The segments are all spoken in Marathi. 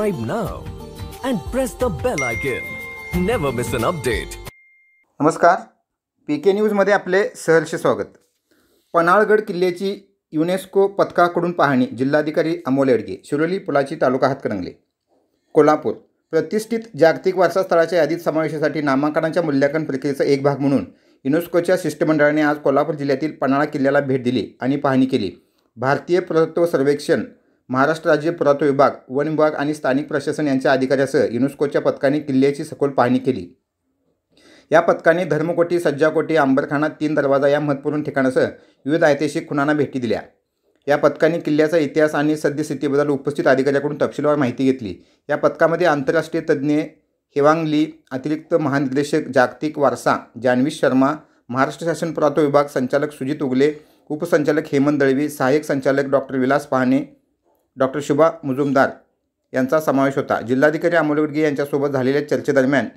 subscribe now and press the bell icon. Never miss an update. नमस्कार, पीके न्यूजमध्ये आपले सहर्ष स्वागत. पन्हाळगड किल्ल्याची युनेस्को पथकाकडून पाहणी. जिल्हाधिकारी अमोल येडगे. शिरोली पुलाची तालुका हातकणंगले. कोल्हापूर. प्रतिष्ठित जागतिक वारसा स्थळाच्या यादीत समावेशासाठी नामांकनाच्या मूल्यांकन प्रक्रियेचा एक भाग म्हणून युनेस्कोच्या शिष्टमंडळाने आज कोल्हापूर जिल्ह्यातील पन्हाळा किल्ल्याला भेट दिली आणि पाहणी केली. भारतीय पुरातत्व सर्वेक्षण, महाराष्ट्र राज्य पुरातत्व विभाग, वन विभाग आणि स्थानिक प्रशासन यांच्या अधिकाऱ्यासह युनेस्कोच्या पथकाने किल्ल्याची सखोल पाहणी केली. या पथकाने धर्मकोटी, सज्जाकोटी, अंबरखाना, 3 दरवाजा या महत्त्वपूर्ण ठिकाणासह विविध ऐतिहासिक खुणांना भेटी दिल्या. या पथकाने किल्ल्याचा इतिहास आणि सद्यस्थितीबद्दल उपस्थित अधिकाऱ्यांकडून तपशीलवार माहिती घेतली. या पथकामध्ये आंतरराष्ट्रीय तज्ज्ञ हेवांग ली, अतिरिक्त महानिर्देशक जागतिक वारसा जान्हवी शर्मा, महाराष्ट्र शासन पुरातत्व विभाग संचालक सुजित उगले, उपसंचालक हेमंत दळवी, सहाय्यक संचालक डॉक्टर विलास पाहणे, डॉक्टर शुभा मुजुमदार यांचा समावेश होता. जिल्हाधिकारी अमोल येडगे यांच्यासोबत झालेल्या चर्चेदरम्यान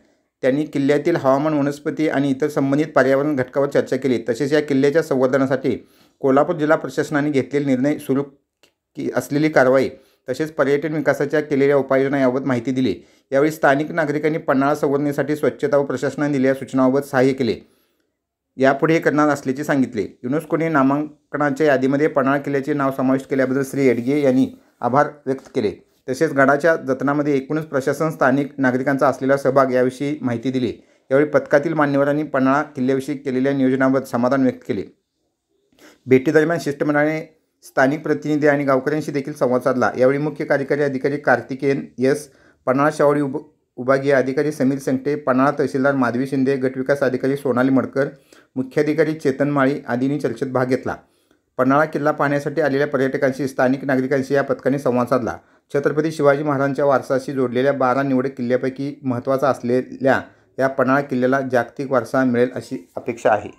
त्यांनी किल्ल्यातील हवामान, वनस्पती आणि इतर संबंधित पर्यावरण घटकावर चर्चा केली. तसेच या किल्ल्याच्या संवर्धनासाठी कोल्हापूर जिल्हा प्रशासनाने घेतलेले निर्णय, सुरू असलेली कारवाई तसेच पर्यटन विकासाच्या केलेल्या उपाययोजना याबाबत माहिती दिली. यावेळी स्थानिक नागरिकांनी पन्हाळा संवर्धनेसाठी स्वच्छता व प्रशासनाने दिलेल्या सूचनांबाबत सहाय्य केले. यापुढे करणार असल्याचे सांगितले. युनेस्कोने नामांकनाच्या यादीमध्ये पन्हाळा किल्ल्याचे नाव समाविष्ट केल्याबद्दल श्री येडगे यांनी आभार व्यक्त केले. तसेच गडाच्या जतनामध्ये एकूणच प्रशासन, स्थानिक नागरिकांचा असलेला सहभाग याविषयी माहिती दिली. यावेळी पथकातील मान्यवरांनी पन्हाळा किल्ल्याविषयी केलेल्या नियोजनाबाबत समाधान व्यक्त केले. भेटीदरम्यान शिष्टमंडळाने स्थानिक प्रतिनिधी आणि गावकऱ्यांशी देखील संवाद साधला. यावेळी मुख्य कार्यकारी अधिकारी कार्तिकेयन एस, पन्हाळा शावडी विभागीय अधिकारी समीर संकटे, पन्हाळा तहसीलदार माधवी शिंदे, गटविकास अधिकारी सोनाली मडकर, मुख्याधिकारी चेतन माळी आदींनी चर्चेत भाग घेतला. पन्हाळा किल्ला पाहण्यासाठी आलेल्या पर्यटकांशी, स्थानिक नागरिकांशी या पथकाने संवाद साधला. छत्रपती शिवाजी महाराजांच्या वारसाशी जोडलेल्या 12 निवडक किल्ल्यापैकी महत्त्वाचा असलेल्या या पन्हाळा किल्ल्याला जागतिक वारसा मिळेल अशी अपेक्षा आहे.